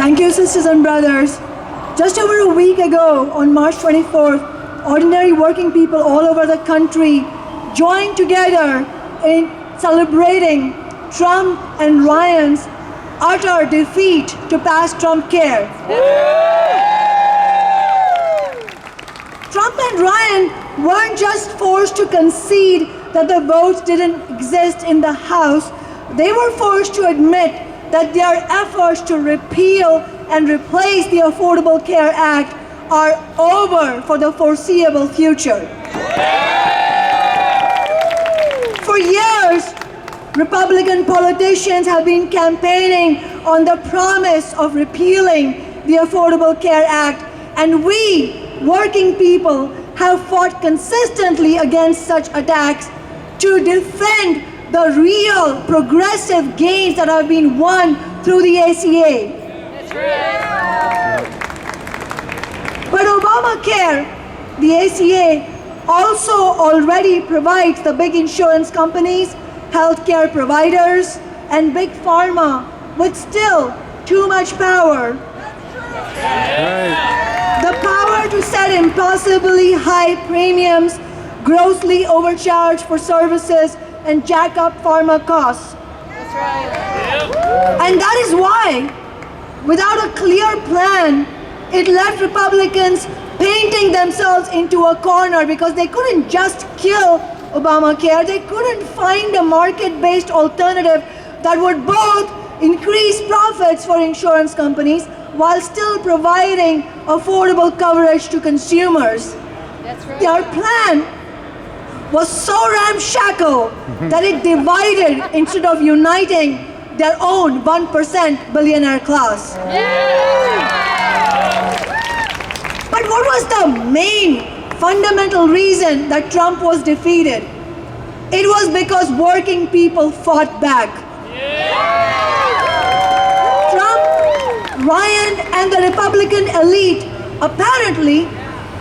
Thank you, sisters and brothers. Just over a week ago, on March 24th, ordinary working people all over the country joined together in celebrating Trump and Ryan's utter defeat to pass Trump Care. Trump and Ryan weren't just forced to concede that the votes didn't exist in the House, they were forced to admit that their efforts to repeal and replace the Affordable Care Act are over for the foreseeable future. For years, Republican politicians have been campaigning on the promise of repealing the Affordable Care Act, and we, working people, have fought consistently against such attacks to defend the real progressive gains that have been won through the ACA. That's right. But Obamacare, the ACA, also already provides the big insurance companies, healthcare providers, and big pharma with still too much power. The power to set impossibly high premiums, grossly overcharge for services, and jack up pharma costs. That's right. And that is why, without a clear plan, it left Republicans painting themselves into a corner because they couldn't just kill Obamacare. They couldn't find a market-based alternative that would both increase profits for insurance companies while still providing affordable coverage to consumers. That's right. Their plan was so ramshackle that it divided instead of uniting their own 1% billionaire class. But what was the main fundamental reason that Trump was defeated? It was because working people fought back. Trump, Ryan, and the Republican elite apparently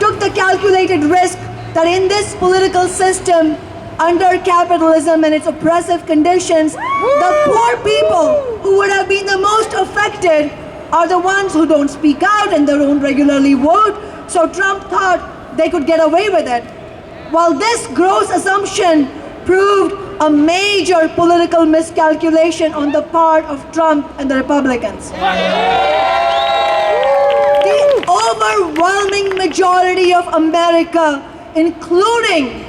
took the calculated risk that in this political system, under capitalism and its oppressive conditions, the poor people who would have been the most affected are the ones who don't speak out and they don't regularly vote. So Trump thought they could get away with it. While this gross assumption proved a major political miscalculation on the part of Trump and the Republicans. The overwhelming majority of America, including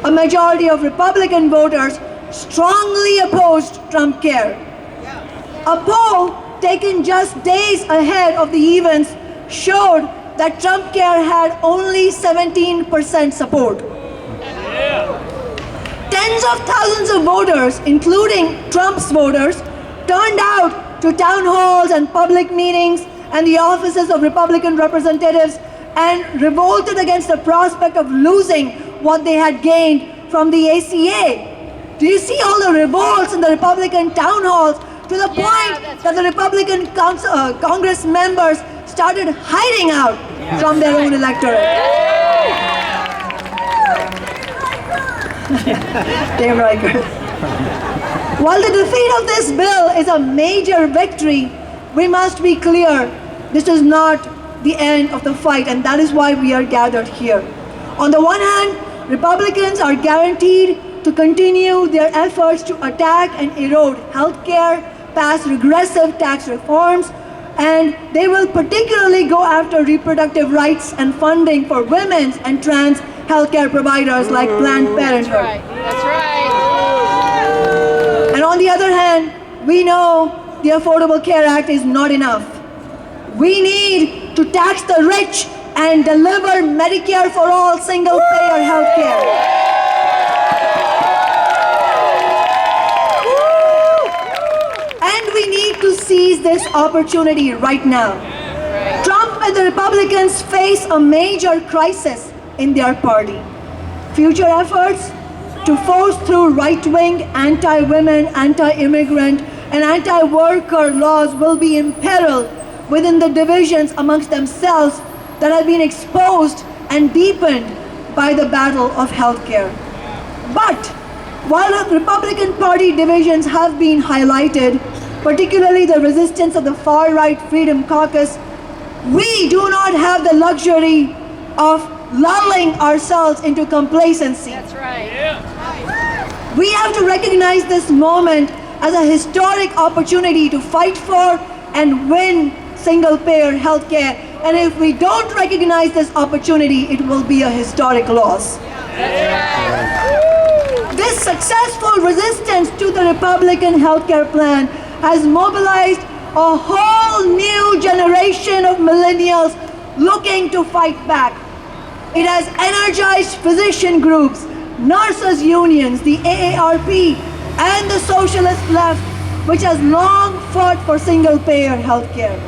a majority of Republican voters, strongly opposed Trump Care. A poll taken just days ahead of the events showed that Trump Care had only 17% support. Tens of thousands of voters, including Trump's voters, turned out to town halls and public meetings and the offices of Republican representatives and revolted against the prospect of losing what they had gained from the ACA. Do you see all the revolts in the Republican town halls to the point that the Republican Congress members started hiding out from their own electorate? Dave Riker. While the defeat of this bill is a major victory, we must be clear, this is not the end of the fight, and that is why we are gathered here. On the one hand, Republicans are guaranteed to continue their efforts to attack and erode healthcare, pass regressive tax reforms, and they will particularly go after reproductive rights and funding for women's and trans healthcare providers like Planned Parenthood. That's right. And on the other hand, we know the Affordable Care Act is not enough. We need to tax the rich and deliver Medicare for all single-payer health care. And we need to seize this opportunity right now. Trump and the Republicans face a major crisis in their party. Future efforts to force through right-wing, anti-women, anti-immigrant, and anti-worker laws will be imperiled within the divisions amongst themselves that have been exposed and deepened by the battle of healthcare. But while Republican Party divisions have been highlighted, particularly the resistance of the far-right Freedom Caucus, we do not have the luxury of lulling ourselves into complacency. That's right. We have to recognize this moment as a historic opportunity to fight for and win single-payer healthcare. And if we don't recognize this opportunity, it will be a historic loss. This successful resistance to the Republican healthcare plan has mobilized a whole new generation of millennials looking to fight back. It has energized physician groups, nurses unions, the AARP, and the socialist left, which has long fought for single-payer healthcare.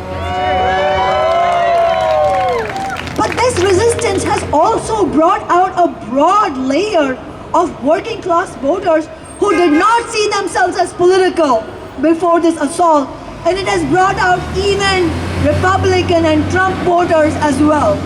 But this resistance has also brought out a broad layer of working-class voters who did not see themselves as political before this assault, and it has brought out even Republican and Trump voters as well.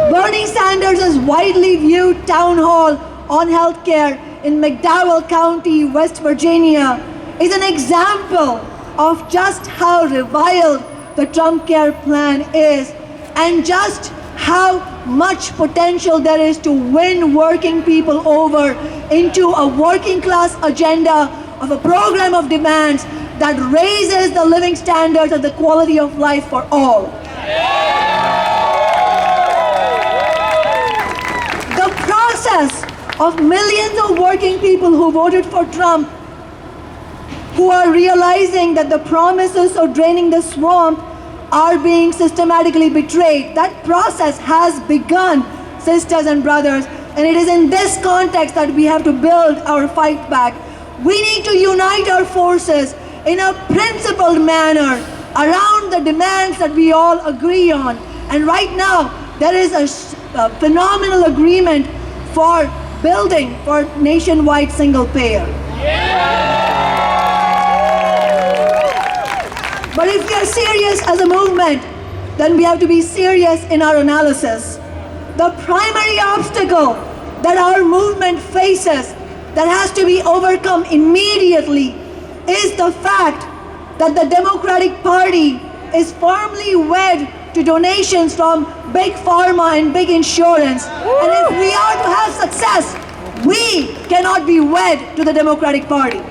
Bernie Sanders' widely viewed town hall on healthcare in McDowell County, West Virginia, is an example of just how reviled the Trump care plan is and just how much potential there is to win working people over into a working class agenda of a program of demands that raises the living standards and the quality of life for all. The process of millions of working people who voted for Trump, who are realizing that the promises of draining the swamp are being systematically betrayed. That process has begun, sisters and brothers, and it is in this context that we have to build our fight back. We need to unite our forces in a principled manner around the demands that we all agree on. And right now, there is a phenomenal agreement for building for nationwide single payer. But if we are serious as a movement, then we have to be serious in our analysis. The primary obstacle that our movement faces that has to be overcome immediately is the fact that the Democratic Party is firmly wed to donations from big pharma and big insurance. And if we are to have success, we cannot be wed to the Democratic Party.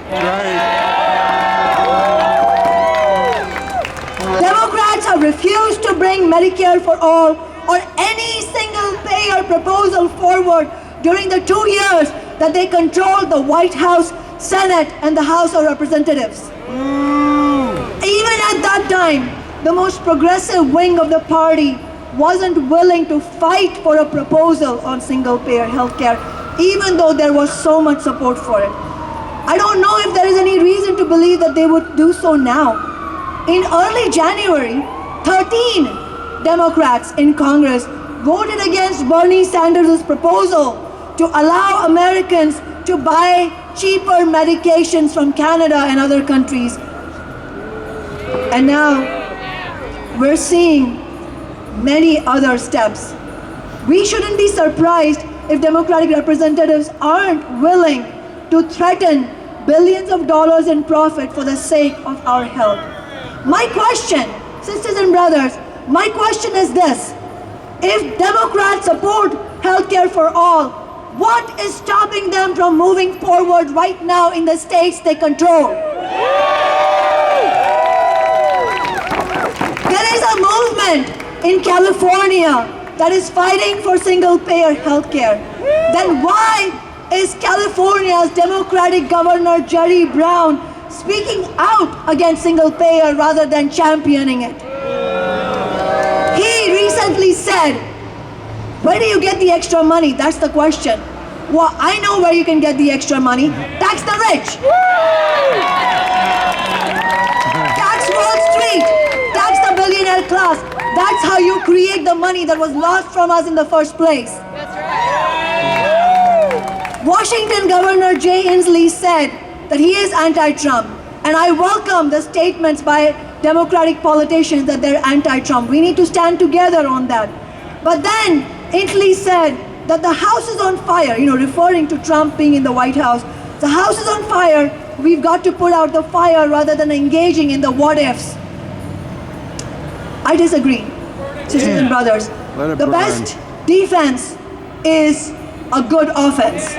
Democrats have refused to bring Medicare for all or any single-payer proposal forward during the 2 years that they controlled the White House, Senate, and the House of Representatives. Even at that time, the most progressive wing of the party wasn't willing to fight for a proposal on single-payer healthcare, even though there was so much support for it. I don't know if there is any reason to believe that they would do so now. In early January, 13 Democrats in Congress voted against Bernie Sanders' proposal to allow Americans to buy cheaper medications from Canada and other countries. And now we're seeing many other steps. We shouldn't be surprised if Democratic representatives aren't willing to threaten billions of dollars in profit for the sake of our health. My question, sisters and brothers, my question is this: if Democrats support healthcare for all, what is stopping them from moving forward right now in the states they control? There is a movement in California that is fighting for single-payer healthcare. Then why is California's Democratic Governor Jerry Brown speaking out against single-payer rather than championing it? He recently said, where do you get the extra money? That's the question. Well, I know where you can get the extra money. Tax the rich. Tax Wall Street. Tax the billionaire class. That's how you create the money that was lost from us in the first place. That's right. Washington Governor Jay Inslee said that he is anti-Trump. And I welcome the statements by Democratic politicians that they're anti-Trump. We need to stand together on that. But then Inslee said that the house is on fire, referring to Trump being in the White House. The house is on fire we've got to put out the fire rather than engaging in the what ifs. I disagree, sisters and brothers. Let it The burn. best defense is a good offense.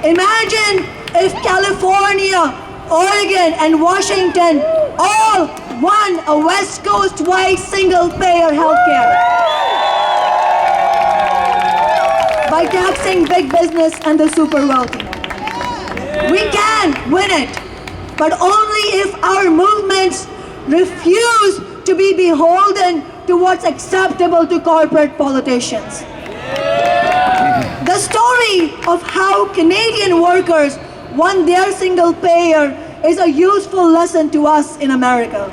Imagine if California, Oregon, and Washington all won a West Coast-wide single-payer healthcare by taxing big business and the super wealthy. We can win it, but only if our movements refuse to be beholden to what's acceptable to corporate politicians. The story of how Canadian workers won their single payer is a useful lesson to us in America.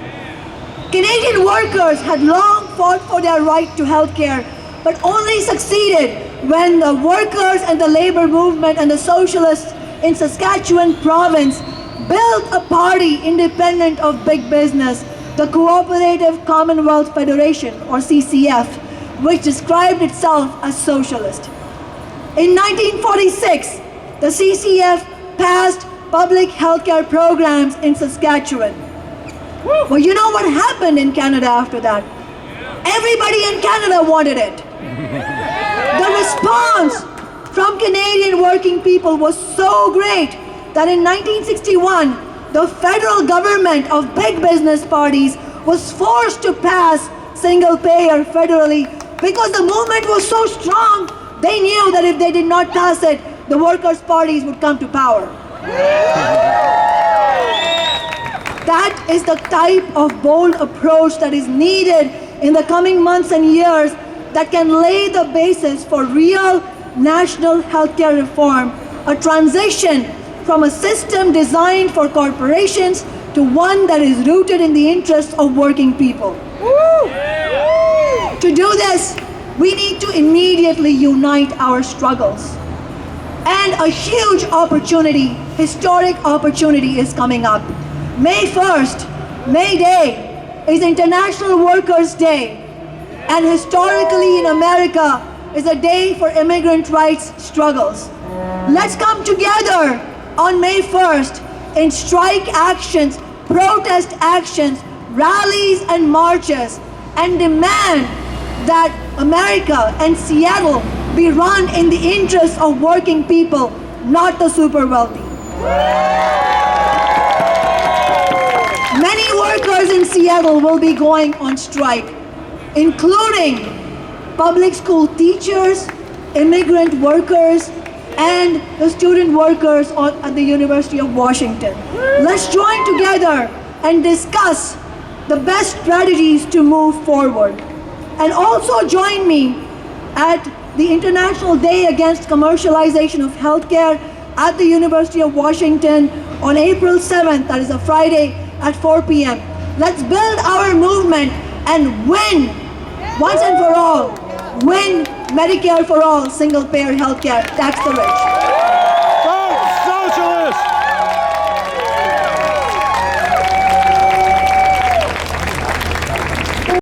Canadian workers had long fought for their right to health care, but only succeeded when the workers and the labor movement and the socialists in Saskatchewan province built a party independent of big business, the Cooperative Commonwealth Federation, or CCF, which described itself as socialist. In 1946, the CCF passed public healthcare programs in Saskatchewan. Well, you know what happened in Canada after that? Everybody in Canada wanted it. The response from Canadian working people was so great that in 1961, the federal government of big business parties was forced to pass single payer federally because the movement was so strong. They knew that if they did not pass it, the workers' parties would come to power. That is the type of bold approach that is needed in the coming months and years that can lay the basis for real national healthcare reform, a transition from a system designed for corporations to one that is rooted in the interests of working people. To do this, we need to immediately unite our struggles. And a huge opportunity, historic opportunity is coming up. May 1st, May Day, is International Workers' Day. And historically in America is a day for immigrant rights struggles. Let's come together on May 1st in strike actions, protest actions, rallies and marches, and demand that America and Seattle be run in the interests of working people, not the super wealthy. Many workers in Seattle will be going on strike, including public school teachers, immigrant workers, and the student workers at the University of Washington. Let's join together and discuss the best strategies to move forward. And also join me at the International Day Against Commercialization of Healthcare at the University of Washington on April 7th, that is a Friday at 4 p.m. Let's build our movement and win, once and for all, win Medicare for all, single-payer healthcare, tax the rich.